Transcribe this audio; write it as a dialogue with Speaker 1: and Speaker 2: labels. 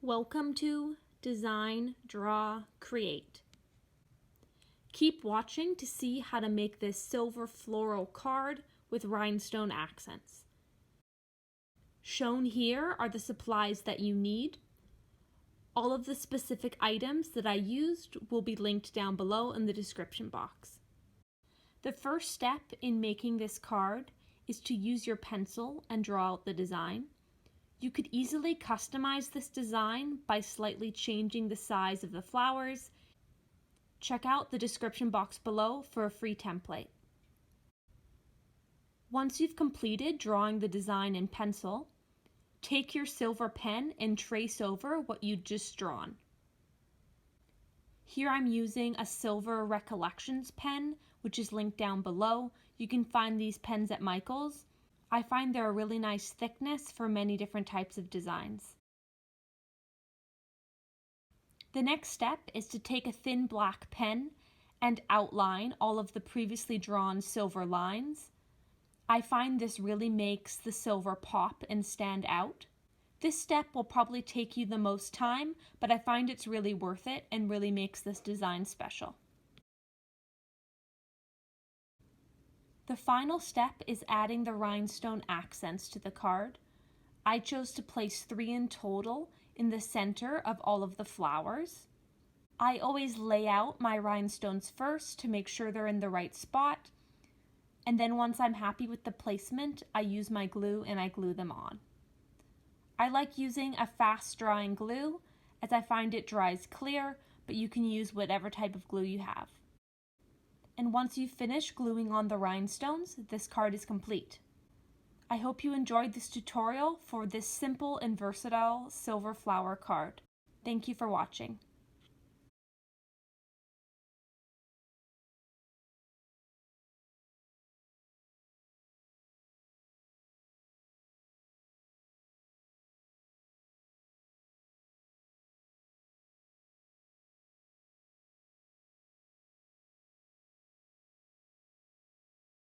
Speaker 1: Welcome to Design, Draw, Create. Keep watching to see how to make this silver floral card with rhinestone accents. Shown here are the supplies that you need. All of the specific items that I used will be linked down below in the description box. The first step in making this card is to use your pencil and draw out the design. You could easily customize this design by slightly changing the size of the flowers. Check out the description box below for a free template. Once you've completed drawing the design in pencil, take your silver pen and trace over what you'd just drawn. Here I'm using a silver Recollections pen, which is linked down below. You can find these pens at Michael's. I find they're a really nice thickness for many different types of designs. The next step is to take a thin black pen and outline all of the previously drawn silver lines. I find this really makes the silver pop and stand out. This step will probably take you the most time, but I find it's really worth it and really makes this design special. The final step is adding the rhinestone accents to the card. I chose to place 3 in total in the center of all of the flowers. I always lay out my rhinestones first to make sure they're in the right spot, and then once I'm happy with the placement, I use my glue and I glue them on. I like using a fast drying glue as I find it dries clear, but you can use whatever type of glue you have. And once you've finished gluing on the rhinestones, this card is complete. I hope you enjoyed this tutorial for this simple and versatile silver flower card. Thank you for watching.